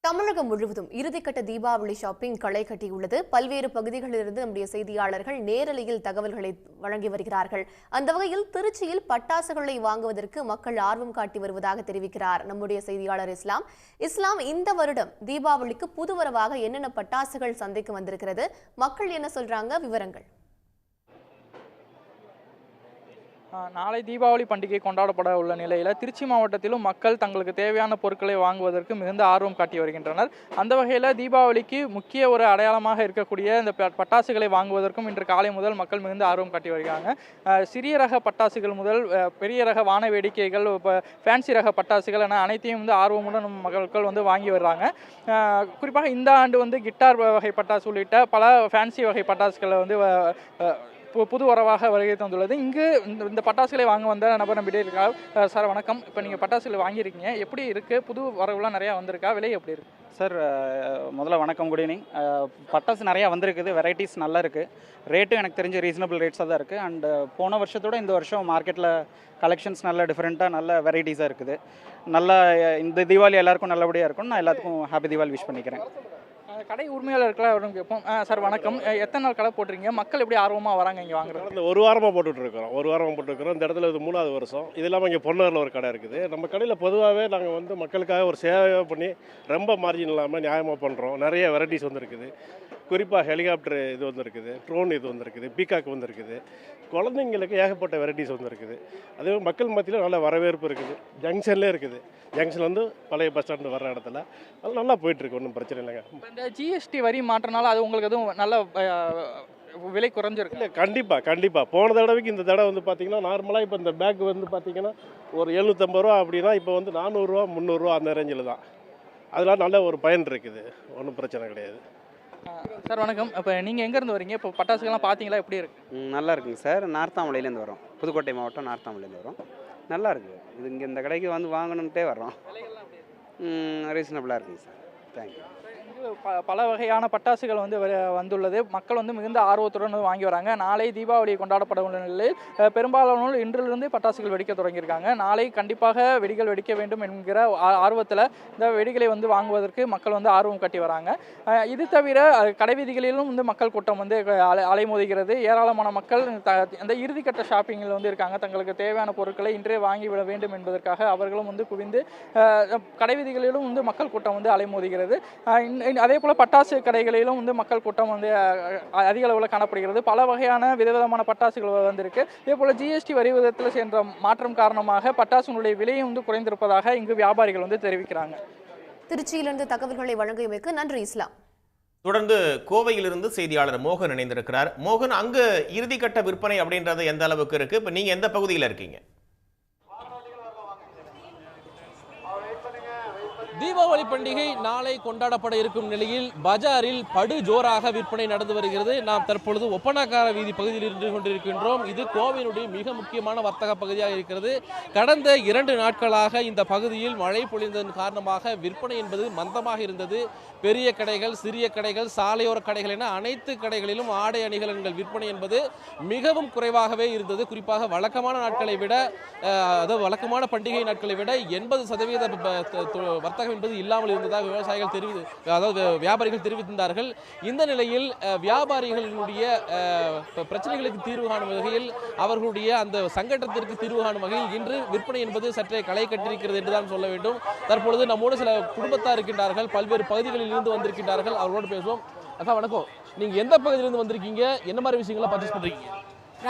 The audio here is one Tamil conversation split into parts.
தமிழகம் முழுவதும் இறுதிக்கட்ட தீபாவளி ஷாப்பிங் களை கட்டியுள்ளது. பல்வேறு பகுதிகளிலிருந்து நம்முடைய செய்தியாளர்கள் நேரலையில் தகவல்களை வழங்கி வருகிறார்கள். அந்த வகையில் திருச்சியில் பட்டாசுகளை வாங்குவதற்கு மக்கள் ஆர்வம் காட்டி வருவதாக தெரிவிக்கிறார் நம்முடைய செய்தியாளர் இஸ்லாம். இந்த வருடம் தீபாவளிக்கு புதுவரவாக என்னென்ன பட்டாசுகள் சந்தைக்கு வந்திருக்கிறது, மக்கள் என்ன சொல்றாங்க, விவரங்கள். நாளை தீபாவளி பண்டிகை கொண்டாடப்பட உள்ள நிலையில் திருச்சி மாவட்டத்திலும் மக்கள் தங்களுக்கு தேவையான பொருட்களை வாங்குவதற்கு மிகுந்த ஆர்வம் காட்டி வருகின்றனர். அந்த வகையில் தீபாவளிக்கு முக்கிய ஒரு அடையாளமாக இருக்கக்கூடிய இந்த பட்டாசுகளை வாங்குவதற்கும் இன்று காலை முதல் மக்கள் மிகுந்த ஆர்வம் காட்டி வருகிறாங்க. சிறிய ரக பட்டாசுகள் முதல் பெரிய ரக வான வேடிக்கைகள், ஃபேன்சி ரக பட்டாசுகள் என அனைத்தையும் ஆர்வமுடன் மக்கள் வாங்கி வர்றாங்க. குறிப்பாக இந்த ஆண்டு கிட்டார் வகை பட்டாசு உள்ளிட்ட பல ஃபேன்சி வகை பட்டாசுகளை புது வரவாக வருகை தந்துள்ளது. இங்கு இந்த பட்டாசுகளை வாங்க வந்த நபர் நம்மிடையே இருக்கார். சார் வணக்கம். இப்போ நீங்கள் பட்டாசுகளை வாங்கியிருக்கீங்க, எப்படி இருக்குது? புது வரவுலாம் நிறையா வந்திருக்கா? விலை எப்படி இருக்குது? சார் முதல்ல வணக்கம், குட் ஈவினிங். பட்டாசு நிறையா வந்திருக்குது, வெரைட்டிஸ் நல்லா இருக்குது. ரேட்டும் எனக்கு தெரிஞ்ச ரீசனபிள் ரேட்ஸாக தான் இருக்குது. அண்டு போன வருஷத்தோட இந்த வருஷம் மார்க்கெட்டில் கலெக்ஷன்ஸ் நல்ல டிஃப்ரெண்ட்டாக நல்ல வெரைட்டிஸாக இருக்குது. நல்லா இந்த தீபாவளி எல்லாருக்கும் நல்லபடியாக இருக்கும். நான் எல்லாத்துக்கும் ஹாப்பி தீபாவளி விஷ் பண்ணிக்கிறேன். கடை உரிமையாளர்கள் கேட்போம். சார் வணக்கம். எத்தனை நாள் கடை போட்டிருக்கீங்க? மக்கள் எப்படி ஆர்வமாக வராங்க இங்கே வாங்குறது? இந்த ஒரு வாரமாக போட்டுட்ருக்கிறோம். இந்த இடத்துல இது 3வது வருஷம். இது இல்லாமல் இங்கே பொன்னூரில் ஒரு கடை இருக்குது. நம்ம கடையில் பொதுவாகவே நாங்கள் மக்களுக்காக ஒரு சேவை பண்ணி ரொம்ப மார்ஜின் இல்லாமல் நியாயமாக பண்ணுறோம். நிறைய வெரைட்டிஸ் வந்துருக்குது. குறிப்பாக ஹெலிகாப்டர் இது வந்துருக்குது, ட்ரோன் இது வந்துருக்குது, பீகாக் வந்துருக்குது. குழந்தைங்களுக்கு ஏகப்பட்ட வெரைட்டிஸ் வந்துருக்குது. அதே மக்கள் மத்தியில் நல்ல வரவேற்பு இருக்குது. ஜங்ஷன்லேயே இருக்குது. ஜங்ஷன் பழைய பஸ் ஸ்டாண்டு வர இடத்துல அது நல்லா போயிட்டுருக்கு, ஒன்றும் பிரச்சனை இல்லைங்க. இந்த ஜிஎஸ்டி வரி மாற்றனால அது உங்களுக்கு எதுவும் நல்ல விலை குறைஞ்சிருக்கு? இல்லை, கண்டிப்பாக போன தடவைக்கு இந்த தடவை பார்த்தீங்கன்னா நார்மலாக இப்போ இந்த பேக் பார்த்தீங்கன்னா ஒரு 750 ரூபா அப்படின்னா இப்போ 400 ரூபா 300 ரூபா அந்த ரேஞ்சில் தான். அதெல்லாம் நல்ல ஒரு பயன் இருக்குது, ஒன்றும் பிரச்சனை கிடையாது. சார் வணக்கம். இப்போ நீங்கள் எங்கேருந்து வரீங்க? இப்போ பட்டாசுகள்லாம் பார்த்தீங்களா, எப்படி இருக்குது? நல்லா இருக்குங்க சார். நார்த்தாமலையிலேருந்து வரோம். புதுக்கோட்டை மாவட்டம் நார்த்தாமலையிலேருந்து வரோம். நல்லா இருக்குது. இது இங்கே இந்த கடைக்கு வாங்கணுன்ட்டே வரோம். ரீசனபிளாக இருக்குங்க சார். தேங்க்யூ. பல வகையான பட்டாசுகள் வந்துள்ளது. மக்கள் மிகுந்த ஆர்வத்துடன் வாங்கி வராங்க. நாளை தீபாவளி கொண்டாடப்பட உள்ள நிலையில் பெரும்பாலானோர் இன்றிலிருந்து பட்டாசுகள் வெடிக்க தொடங்கியிருக்காங்க. நாளை கண்டிப்பாக வெடிகள் வெடிக்க வேண்டும் என்கிற ஆர்வத்தில் இந்த வெடிகளை வாங்குவதற்கு மக்கள் ஆர்வம் காட்டி வராங்க. இது தவிர கடைவீதிகளிலும் மக்கள் கூட்டம் அலைமோதுகிறது. ஏராளமான மக்கள் அந்த இறுதிக்கட்ட ஷாப்பிங்கில் இருக்காங்க. தங்களுக்கு தேவையான பொருட்களை இன்றே வாங்கிவிட வேண்டும் என்பதற்காக அவர்களும் குவிந்து கடைவீதிகளிலும் மக்கள் கூட்டம் அலைமோதுகிறது. அதே போல பட்டாசு கடைகளிலும் மக்கள் கூட்டம் அதிக அளவில் காணப்படுகிறது. பல வகையான விதவிதமான பட்டாசுகள் வந்திருக்கு. இதே போல ஜிஎஸ்டி வரி விதத்தில் சென்ற மாற்றம் காரணமாக பட்டாசுகளுடைய விலையும் குறைந்திருப்பதாக இங்கு வியாபாரிகள் தெரிவிக்கிறாங்க. திருச்சியிலிருந்து தகவல்களை வழங்கியமைக்கு நன்றி இஸ்லாம். தொடர்ந்து கோவையிலிருந்து செய்தியாளர் மோகன் இணைந்திருக்கிறார். மோகன், அங்கு இறுதிக்கட்ட விற்பனை அப்படின்றது எந்த அளவுக்கு இருக்கு? இப்ப நீங்க எந்த பகுதியில் இருக்கீங்க? தீபாவளி பண்டிகை நாளை கொண்டாடப்பட இருக்கும் நிலையில் பஜாரில் படு ஜோராக விற்பனை நடந்து வருகிறது. நாம் தற்பொழுது ஒப்பனாக்கார வீதி பகுதியில் இருந்து கொண்டிருக்கின்றோம். இது கோவையினுடைய மிக முக்கியமான வர்த்தக பகுதியாக இருக்கிறது. கடந்த 2 நாட்களாக இந்த பகுதியில் மழை பொழிந்ததன் காரணமாக விற்பனை என்பது மந்தமாக இருந்தது. பெரிய கடைகள், சிறிய கடைகள், சாலையோர கடைகள் என அனைத்து கடைகளிலும் ஆடை அணிகலன்கள் விற்பனை என்பது மிகவும் குறைவாகவே இருந்தது. குறிப்பாக வழக்கமான நாட்களை விட, அதாவது வழக்கமான பண்டிகை நாட்களை விட 80% வர்த்தகம் என்பது இல்லாமல் இருந்ததாக வியாபாரிகள் தெரிவித்திருந்தார்கள். இந்த நிலையில் வியாபாரிகளுடைய பிரச்சனைகளுக்கு தீர்வு காணும் வகையில், அவர்களுடைய அந்த சங்கடத்திற்கு தீர்வு காணும் வகையில் இன்று விற்பனை என்பது சற்றே களை கட்டிருக்கிறது என்றுதான் சொல்ல வேண்டும். தற்பொழுது நம்மோடு சில குடும்பத்தார் இருக்கின்றார்கள், பல்வேறு பகுதிகளில் இருந்து வந்திருக்கின்றார்கள். அவர்களோடு பேசுவோம். அக்கா வணக்கம். நீங்க எந்த பகுதியிலிருந்து வந்திருக்கீங்க? என்ன மாதிரி விஷயங்களை பர்ச்சேஸ் பண்றீங்க?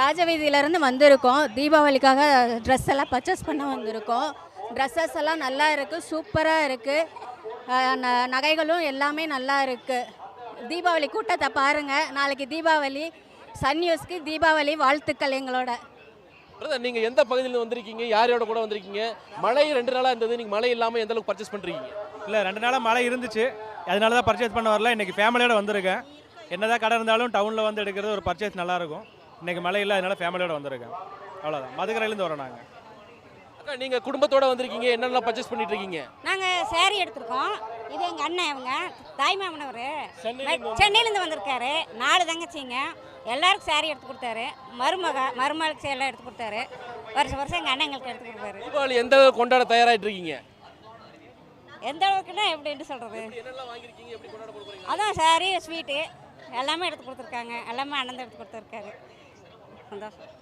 ராஜவீதியிலேருந்து வந்திருக்கோம். தீபாவளிக்காக ட்ரெஸ் எல்லாம் பர்ச்சேஸ் பண்ண வந்திருக்கோம். ட்ரெஸ்ஸஸ் எல்லாம் நல்லா இருக்குது, சூப்பராக இருக்குது. நகைகளும் எல்லாமே நல்லா இருக்குது. தீபாவளி கூட்டத்தை பாருங்கள். நாளைக்கு தீபாவளி. சன் நியூஸ்க்கு தீபாவளி வாழ்த்துக்கள் எங்களோட. நீங்கள் எந்த பகுதியில் வந்திருக்கீங்க? யாரோட கூட வந்திருக்கீங்க? மழை 2 நாளாக இருந்தது, நீங்கள் மழை இல்லாமல் எந்த அளவுக்கு பர்ச்சேஸ் பண்ணுறீங்க? இல்லை, 2 நாளாக மழை இருந்துச்சு, அதனால தான் பர்ச்சேஸ் பண்ண வரல. இன்றைக்கி ஃபேமிலியோட வந்திருக்கேன். என்னதான் கடை இருந்தாலும் டவுனில் எடுக்கிறது ஒரு பர்ச்சேஸ் நல்லாயிருக்கும். இன்றைக்கி மழை இல்லை, அதனால ஃபேமிலியோட வந்திருக்கேன். அவ்வளோதான். மதுக்கரையிலேருந்து வரோம் நாங்கள். நீங்கள் குடும்பத்தோட வந்திருக்கீங்க, என்னென்ன பர்ச்சேஸ் பண்ணிட்டு இருக்கீங்க? நாங்கள் சேரீ எடுத்திருக்கோம். இது எங்கள் அண்ணன், அவங்க தாய்மாமனவர் சென்னையிலேருந்து வந்திருக்காரு. 4 தங்கச்சிங்க, எல்லாருக்கும் சேரீ எடுத்து கொடுத்தாரு. மருமகளுக்கு சேலை எடுத்து கொடுத்தாரு. வருஷம் எங்கள் அண்ணன் எங்களுக்கு எடுத்து கொடுத்தாரு. தீபாவளி எந்த கொண்டாட தயாராகிட்டு இருக்கீங்க? எந்த அளவுக்குன்னா எப்படின்னு சொல்கிறது, என்னெல்லாம் வாங்கியிருக்கீங்க, எப்படி கொண்டாட போறீங்க? அதான் சாரி ஸ்வீட்டு எல்லாமே எடுத்து கொடுத்துருக்காங்க, எல்லாமே அண்ணன் எடுத்து கொடுத்துருக்காரு. சந்தோஷம்.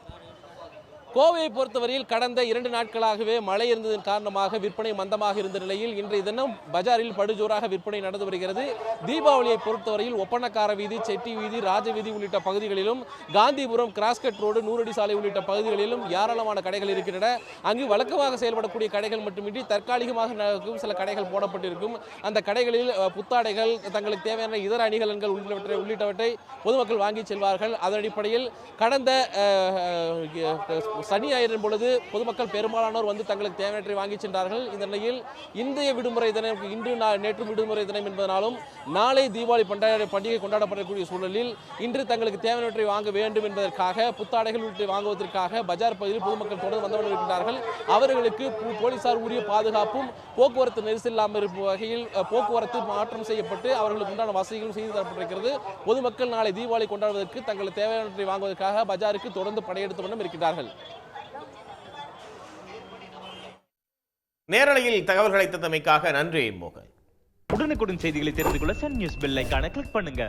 கோவையை பொறுத்தவரையில் கடந்த 2 நாட்களாகவே மழை இருந்ததன் காரணமாக விற்பனை மந்தமாக இருந்த நிலையில் இன்றைய தினம் பஜாரில் படுஜோராக விற்பனை நடந்து வருகிறது. தீபாவளியை பொறுத்தவரையில் ஒப்பனக்கார வீதி, செட்டி வீதி, ராஜ வீதி உள்ளிட்ட பகுதிகளிலும், காந்திபுரம், கிராஸ்கட் ரோடு, 100 அடி சாலை உள்ளிட்ட பகுதிகளிலும் ஏராளமான கடைகள் இருக்கின்றன. அங்கு வழக்கமாக செயல்படக்கூடிய கடைகள் மட்டுமின்றி தற்காலிகமாக நடக்கும் சில கடைகள் போடப்பட்டிருக்கும். அந்த கடைகளில் புத்தாடைகள், தங்களுக்கு தேவையான இதர அணிகலன்கள் உள்ளிட்டவற்றை பொதுமக்கள் வாங்கி செல்வார்கள். அதன் அடிப்படையில் கடந்த சனி ஞாயிறின் பொழுது பொதுமக்கள் பெரும்பாலானோர் வந்து தங்களுக்கு தேவையற்றை வாங்கி சென்றார்கள். இந்த நிலையில் இன்றைய விடுமுறை தினம், நேற்று விடுமுறை தினம் என்பதனாலும் நாளை தீபாவளி பண்டிகை கொண்டாடப்படக்கூடிய சூழலில் இன்று தங்களுக்கு தேவையற்றை வாங்க வேண்டும் என்பதற்காக புத்தாடைகள் உள்ளிட்ட வாங்குவதற்காக பஜார் பகுதியில் பொதுமக்கள் தொடர்ந்து வந்தவர்கள் இருக்கின்றார்கள். அவர்களுக்கு போலீசார் உரிய பாதுகாப்பும் போக்குவரத்து நெரிசல் இல்லாமல் இருக்கும் வகையில் போக்குவரத்து மாற்றம் செய்யப்பட்டு அவர்களுக்கு உண்டான வசதிகளும் செய்து தரப்பட்டிருக்கிறது. பொதுமக்கள் நாளை தீபாவளி கொண்டாடுவதற்கு தங்களுக்கு தேவையானவற்றை வாங்குவதற்காக பஜாருக்கு தொடர்ந்து படையெடுத்து வண்ணம் இருக்கின்றார்கள். நேரலையில் தகவல்களை தந்தமைக்காக நன்றி மோகன். உடனுக்குடன் செய்திகளை தெரிந்து கொள்ள சன் நியூஸ் பெல் ஐகானை கிளிக் பண்ணுங்க.